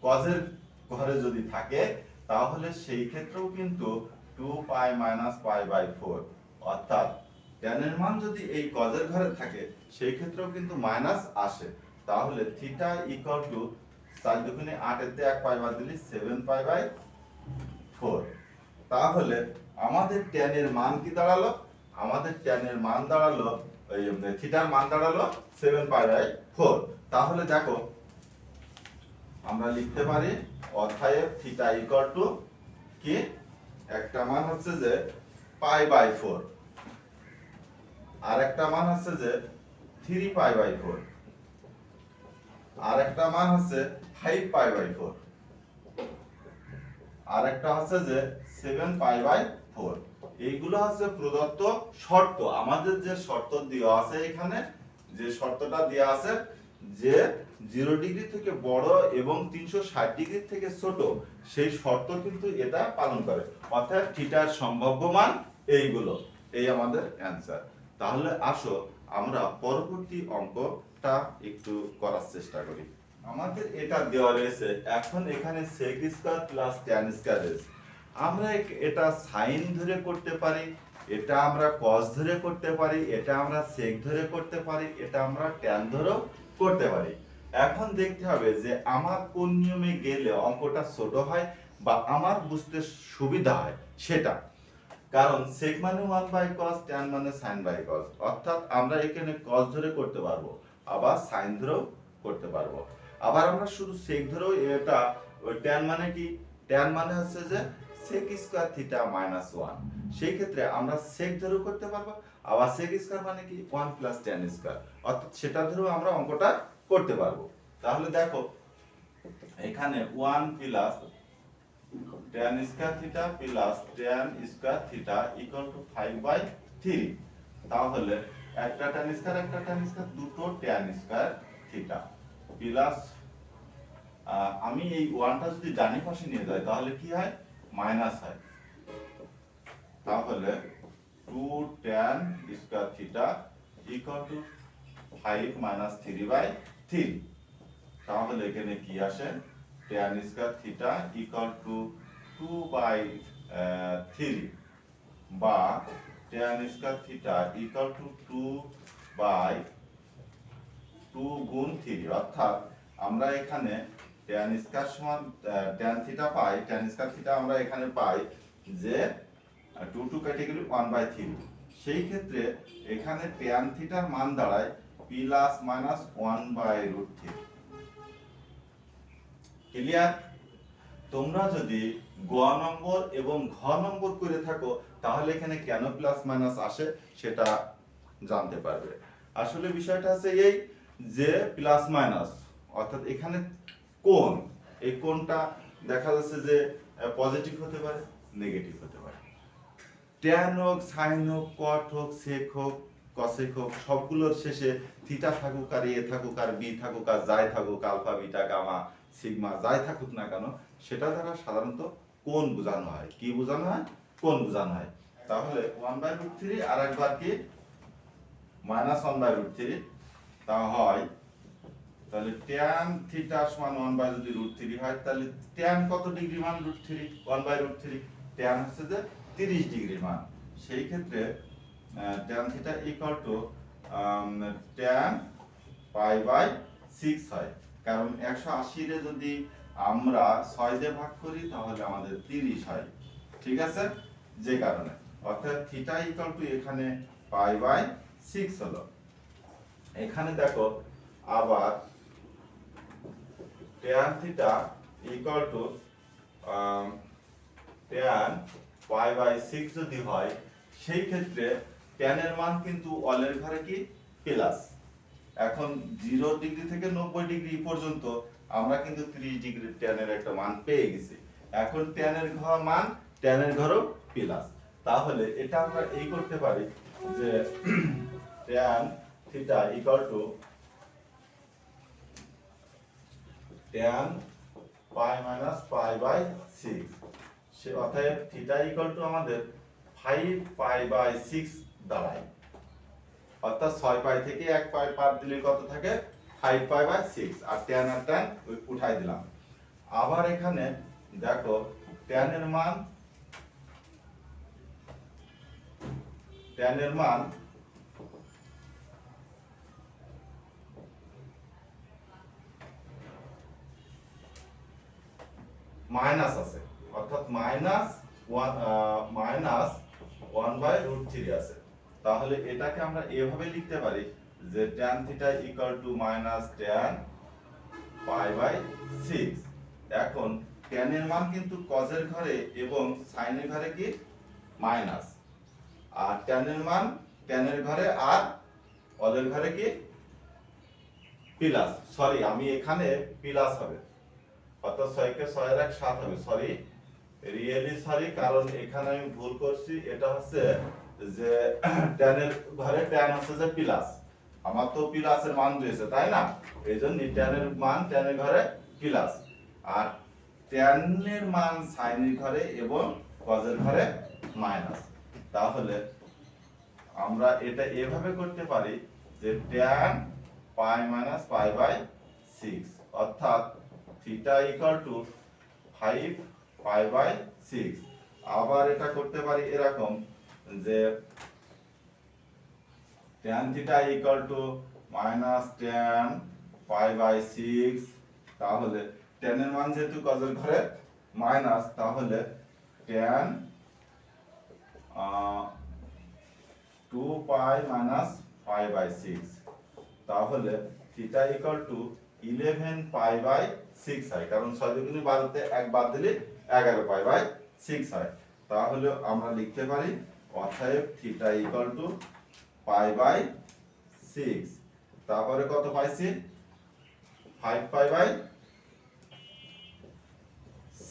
Speaker 1: cos এর ঘরে যদি থাকে তাহলে সেই ক্ষেত্রেও কিন্তু 2 পাই মাইনাস পাই বাই 4, অর্থাৎ tan এর মান যদি এই cos এর ঘরে থাকে সেই ক্ষেত্রেও কিন্তু মাইনাস আসে। তাহলে থিটা ইকুয়াল টু 4 দুগুণে 8 এর থেকে 1 পাই বাদ দিলে 7 পাই বাই 4। তাহলে আমাদের tan এর মান কি দাঁড়ালো? আমাদের tan এর মান দাঁড়ালো এই থিটার মান দাঁড়ালো 7 পাই বাই 4। তাহলে দেখো আমরা লিখতে পারি অতএব থিটা ইকুয়াল টু কি, একটা মান হচ্ছে যে পাই বাই 4 আর একটা মান হচ্ছে যে 3 পাই বাই 4 আর একটা মান হচ্ছে 5 পাই বাই 4 আর একটা হচ্ছে যে 7 পাই বাই 4। এইগুলো হচ্ছে প্রদত্ত শর্ত। আমাদের যে শর্ত দেওয়া আছে এখানে, যে শর্তটা দেওয়া আছে যে 0 ডিগ্রি থেকে বড় এবং 360 ডিগ্রি থেকে ছোট, সেই শর্ত কিন্তু এটা পালন করে। অর্থাৎ থিটার সম্ভাব্য মান এইগুলো, এই আমাদের অ্যানসার। তাহলে আসো আমরা পরবর্তী অঙ্কটা একটু করার চেষ্টা করি। আমাদের এটা দেওয়া রয়েছে, এখন এখানে sec square plus tan square রয়েছে। আমরা এটা sin ধরে করতে পারি, এটা আমরা cos ধরে করতে পারি, এটা আমরা sec ধরে করতে পারি, এটা আমরা tan ধরেও করতে পারি। এখন দেখতে হবে যে আমার কোন নিয়মে গেলে অঙ্কটা ছোট হয় বা আমার বুঝতে সুবিধা হয় সেটা। কারণ sec মানে 1 বাই cos, tan মানে sin বাই cos, অর্থাৎ আমরা এখানে cos ধরে করতে পারবো, আবার sin ধরেও করতে পারবো, আবার আমরা শুধু sec ধরেও এটা ওই tan মানে কি, tan মানে হচ্ছে যে sec স্কয়ার থিটা মাইনাস 1, সেই ক্ষেত্রে আমরা sec ধরেও করতে পারবো, আবার sec স্কয়ার মানে কি 1 প্লাস tan স্কয়ার, অর্থাৎ সেটা ধরেও আমরা অঙ্কটা করতে পারবো। তাহলে দেখো এখানে 1 plus tan square theta plus tan square theta equal to 5 by 3। তাহলে একটা tan স্কয়ার দুটো tan স্কয়ার থিটা প্লাস আমি এই 1টা যদি ডানি পাশে নিয়ে যাই তাহলে কি হয়, মাইনাস হয়। তাহলে 2 tan square theta equal to 5 minus 3 by 3। তাহলে এখানে কি আসে, tan square theta equal to 2 by 3 বা tan square theta equal to 2 by 2 গুণ 3, অর্থাৎ আমরা এখানে tan স্কয়ার সমান tan থিটা পাই, tan স্কয়ার থিটা আমরা এখানে পাই যে 2 কেটে গেলে 1 বাই 3। সেই ক্ষেত্রে এখানে tan থিটার মান দাঁড়ায় প্লাস মাইনাস 1 বাই √3। ক্লিয়ার? তোমরা যদি গ নম্বর এবং ঘ নম্বর করে থাকো তাহলে এখানে কেন প্লাস মাইনাস আসে সেটা জানতে পারবে। আসলে বিষয়টা হচ্ছে এই যে প্লাস মাইনাস, অর্থাৎ এখানে কোণ, এই কোণটা দেখা যাচ্ছে যে পজিটিভ হতে পারে, নেগেটিভ হতে পারে। ট্যান হোক, সাইন হোক, কট হোক, সেক হোক, কসেক হোক, সবগুলোর শেষে থিটা থাকুক আর এ থাকুক আর বি থাকুক আর যাই থাকুক, আলফা বিটা গামা সিগমা যাই থাকুক না কেন, সেটা দ্বারা সাধারণত কোণ বোঝানো হয়। কি বোঝানো হয়? কোণ বোঝানো হয়। তাহলে 1/√3 আর একবার কি মাইনাস 1/√3, তা হয় তাহলে tan থিটা সমান 1/√3 হয়। তাহলে tan কত ডিগ্রি মান? √3, 1/√3, tan হচ্ছে যে 30 ডিগ্রি মান। সেই ক্ষেত্রে tan theta equal to tan pi by 6 হয়, কারণ 180 রে যদি আমরা 6 দিয়ে ভাগ করি তাহলে আমাদের 30 হয়। ঠিক আছে? যে কারণে অর্থাৎ থিটা ইকুয়াল টু এখানে পাই বাই 6 হলো। এখানে দেখো আবার tan theta equal to tan pi by 6 যদি হয়, সেই ক্ষেত্রে tan এর মান কিন্তু অলের ঘরে কি প্লাস। এখন 0 ডিগ্রি থেকে 90 ডিগ্রি পর্যন্ত আমরা কিন্তু 30 ডিগ্রি tan এর একটা মান পেয়ে গেছি। এখন tan এর মান tan এর ঘরও প্লাস। তাহলে এটা আমরা এই করতে পারি যে tan theta equal to tan pi minus pi by 6 সে অতএব থিটা ইকুয়াল টু আমাদের 5 পাই বাই 6 দাঁড়ায়, অর্থাৎ 6 পাই থেকে 1 পাই বাদ দিলে কত থাকে 5 পাই বাই 6 আর tan উঠাই দিলাম। আবার এখানে দেখো tan এর মান মাইনাস আছে, অর্থাৎ মাইনাস 1/√3 আছে। তাহলে এটাকে আমরা এভাবে লিখতে পারি যে tan theta equal to minus tan pi by 6। এখন tan এর মান কিন্তু cos এর ঘরে এবং sin এর ঘরে কি মাইনাস, আর tan এর মান tan এর ঘরে আর cos এর ঘরে কি প্লাস, সরি আমি এখানে প্লাস হবে, অর্থাৎ 6 কে 6 এর 1 7 হবে, সরি রিয়েলি সরি, কারণ এখানে আমি ভুল করছি। এটা হচ্ছে যে tan এর ঘরে tan হচ্ছে যে প্লাস, আমার তো প্লাসের মান দিয়েছে তাই না, এইজন্য tan এর মান tan এর ঘরে প্লাস, আর tan এর মান sin এর ঘরে এবং cos এর ঘরে মাইনাস। তাহলে আমরা এটা এভাবে করতে পারি যে tan pi minus pi by 6, অর্থাৎ theta equal to 5 pi by 6। আবার এটা করতে পারি এরকম যে tan theta equal to minus tan pi by 6, তাহলে tan এর মান যেহেতু cos এর ঘরে মাইনাস, তাহলে tan 2 pi minus pi by 6, তাহলে theta equal to 11 pi by 6 হয়, কারণ 6 দুগুণে 12 তে 1 বাদ দিলে 11 পাই বাই 6 হয়। তাহলে আমরা লিখতে পারি অতএব theta equal to pi by 6, তারপরে কত পাইছি 5 পাই বাই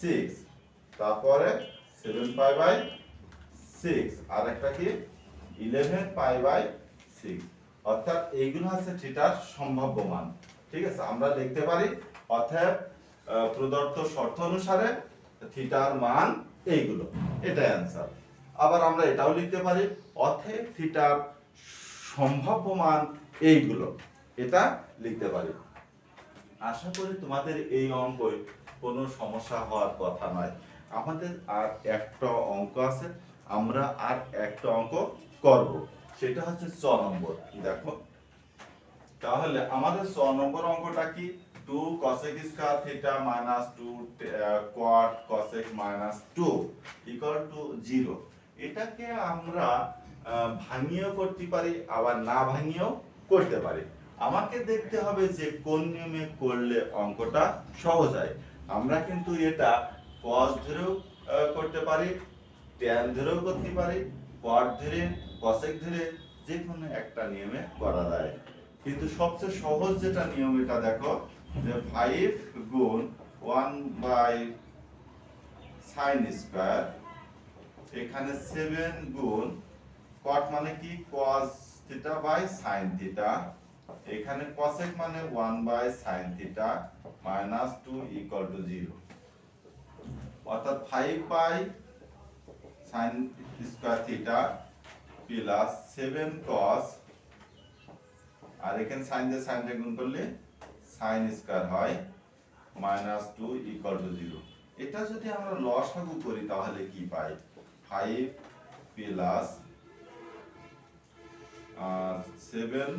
Speaker 1: 6, তারপরে 7 পাই বাই 6, আর একটা কি 11 পাই বাই 6, অর্থাৎ এইগুলো হচ্ছে থিটার সম্ভাব্য মান। ঠিক আছে, আমরা লিখতে পারি অতএব প্রদত্ত শর্ত অনুসারে থিটার মান এইগুলো, এটাই অ্যানসার। আবার আমরা এটাও লিখতে পারি অতএব থিটার সম্ভাব্য মান এইগুলো, এটা লিখতে পারি। আশা করি তোমাদের এই অঙ্কে কোনো সমস্যা হওয়ার কথা নয়। আমাদের আর একটা অঙ্ক আছে, আমরা আর একটা অঙ্ক করব, সেটা হচ্ছে 6 নম্বর। দেখো তাহলে আমাদের 6 নম্বর অঙ্কটা কি 2 cosec square theta minus 2 cot cosec minus 2 equal to 0। এটাকে আমরা ভাঙিয়েও করতে পারি, আবার না ভাঙিয়েও করতে পারি। আমাকে দেখতে হবে যে কোন নিয়মে করলে অঙ্কটা সহজ হয়। আমরা কিন্তু এটা cos ধরেও করতে পারি, tan ধরেও করতে পারি, cot ধরে cosec ধরে যে কোনো একটা নিয়মে করা যায়। কিন্তু সবচেয়ে সহজ যেটা নিয়ম এটা দেখো যে 5 গুণ 1 বাই sin স্কয়ার, এখানে 7 গুণ cot মানে কি cos theta by sin theta, এখানে cosec মানে 1 by sin theta minus 2 equal to 0, অর্থাৎ 5 by sin square theta plus 7 cos, আর এখানে sin দিয়ে sin রে গুণ করলে sin স্কয়ার হয় মাইনাস 2 ইকুয়াল টু 0। এটা যদি আমরা লসাগু করি তাহলে কি পাই 5 plus 7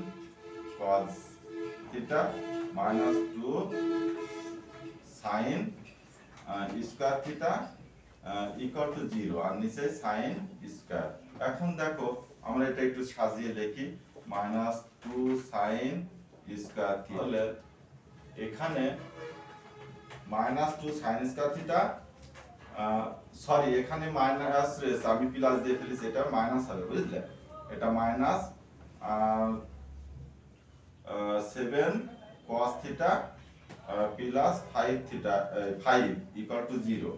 Speaker 1: cos theta minus 2 sin square theta equal to 0, আর নিচে sin স্কয়ার। এখন দেখো আমরা এটা একটু সাজিয়ে লিখি মাইনাস 2 sin স্কয়ার থিটা, তাহলে এখানে minus 2 sin square theta, sorry এখানে মাইনাস রেস আমি প্লাস দিয়ে ফেলেছি, এটা মাইনাস হবে বুঝলে, এটা minus 7 cos theta plus 5 theta 5 equal to 0,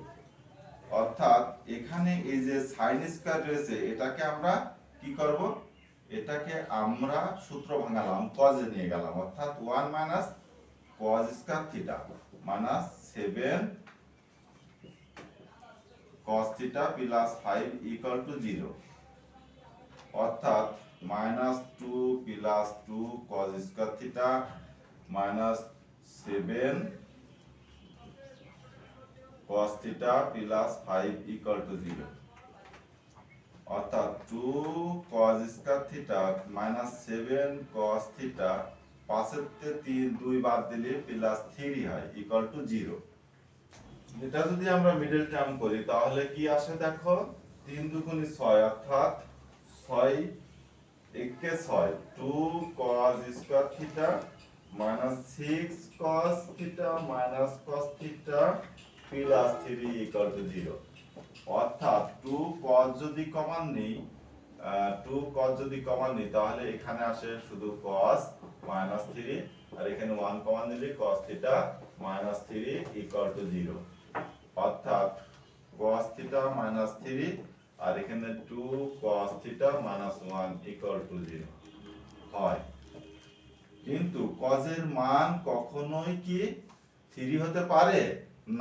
Speaker 1: অর্থাৎ এখানে এই যে sin স্কয়ার রয়েছে এটাকে আমরা কি করব, এটাকে আমরা সূত্র ভাঙালাম cos এ নিয়ে গেলাম, অর্থাৎ 1 minus cos square theta minus 7 cos theta plus 5 equal to 0, অর্থাৎ -2 plus 2 cos square theta minus 7 cos theta plus 5 equal to 0, অর্থাৎ 2 cos square theta minus 7 cos theta 5 এর থেকে 2 বাদ দিলে প্লাস 3 হয় ইকুয়াল টু 0। এটা যদি আমরা মিডল টার্ম করি তাহলে কি আসে দেখো, 3 দুগুণে 6 অর্থাৎ 6 একে 6, 2 cos square theta minus 6 cos theta minus cos theta plus 3 equal to 0, অর্থাৎ 2 cos যদি কমন নেই, 2 cos যদি কমন নেই তাহলে এখানে আসে শুধু cos মাইনাস 3, আর এখানে 1 কমন নিলে cos theta minus 3 equal to 0, অর্থাৎ cos থিটা মাইনাস 3 আর এখানে 2 cos theta minus 1 equal to 0 হয়। কিন্তু cos এর মান কখনোই কি 3 হতে পারে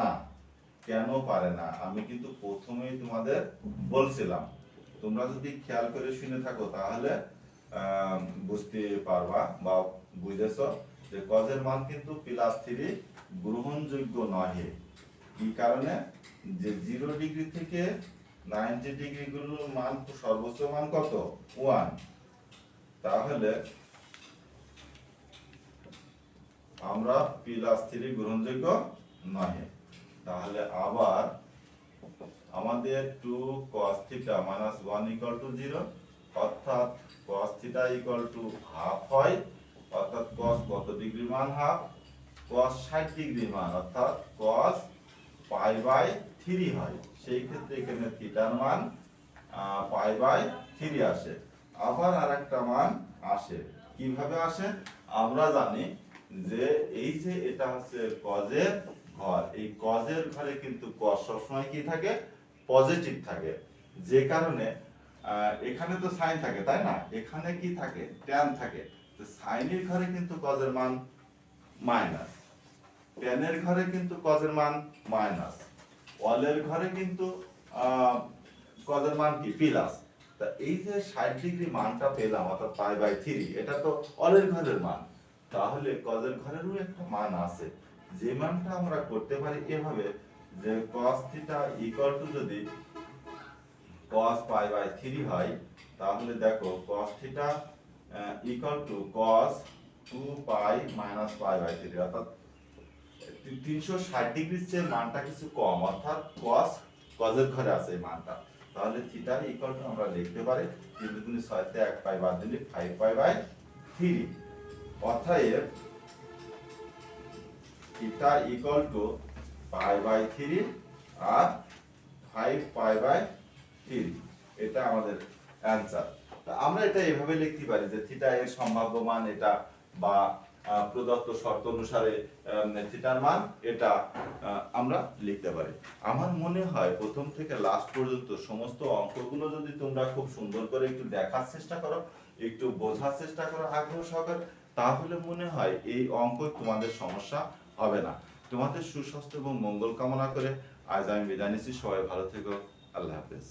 Speaker 1: না। কেন পারে না আমি কিন্তু প্রথমেই তোমাদের বলছিলাম, তোমরা যদি খেয়াল করে শুনে থাকো তাহলে বুঝতে পারবা বা বুঝেছো যে cos এর মান কিন্তু প্লাস 3 গ্রহণযোগ্য নয়। কি কারণে, যে 0 ডিগ্রি থেকে 90 ডিগ্রি গুলোর মান সর্বোচ্চ মান কত 1, তাহলে আমরা প্লাস 3 গ্রহণযোগ্য নয়। তাহলে আবার আমাদের 2 cos theta minus 1 equal to 0, অর্থাৎ cos theta equal to half হয়, অর্থাৎ cos কত ডিগ্রি মান হাফ, cos 60 ডিগ্রি মান, অর্থাৎ cos পাই বাই 3 হয়। সেই ক্ষেত্রে এখানে থিটার মান পাই বাই 3 আসে। আবার আরেকটা মান আসে, কিভাবে আসে আমরা জানি যে এই যে এটা হচ্ছে cos এর ঘর, এই cos এর ঘরে কিন্তু cos সবসময় কি থাকে পজিটিভ থাকে, যে কারণে এখানে তো sin থাকে তাই না, এখানে কি থাকে tan থাকে, তো sin এর ঘরে কিন্তু cos এর মান মাইনাস, tan এর ঘরে কিন্তু cos এর মান মাইনাস, all এর ঘরে কিন্তু cos এর মান কি প্লাস। তা এই যে 60 ডিগ্রি মানটা পেলাম অর্থাৎ পাই বাই 3, এটা তো all এর ঘরের মান, তাহলে cos এর ঘরেরও একটা মান আছে, যে মানটা আমরা করতে পারি এভাবে যে cos থিটা ইকুয়াল টু যদি cos পাই বাই 3 হয়, তাহলে দেখো cos theta equal to cos 2 pi minus pi by 3, অর্থাৎ 360 ডিগ্রির চেয়ে মানটা কিছু কম, অর্থাৎ cos এর ঘরে আছে এই মানটা, তাহলে থিটা ইকুয়াল টু আমরা লিখতে পারি 3 দুগুণে 6 তে 1 পাই বাদ দিলে 5 পাই বাই 3, অতএব theta equal to pi by 3 আর 5 পাই বাই 3, এটা আমাদের অ্যানসার। তা আমরা এটা এভাবে লিখতে পারি যে থিটা এর সম্ভাব্য মান এটা, বা প্রদত্ত শর্ত অনুসারে থিটার মান এটা আমরা লিখতে পারি। আমার মনে হয় প্রথম থেকে লাস্ট পর্যন্ত সমস্ত অঙ্কগুলো যদি তোমরা খুব সুন্দর করে একটু দেখার চেষ্টা করো, একটু বোঝার চেষ্টা করো আগ্রহ সহকারে, তাহলে মনে হয় এই অঙ্ক তোমাদের সমস্যা হবে না। তোমাদের সুস্বাস্থ্য এবং মঙ্গল কামনা করে আজ আমি বিদায় নিচ্ছি। সবাই ভালো থেকো, আল্লাহ হাফেজ।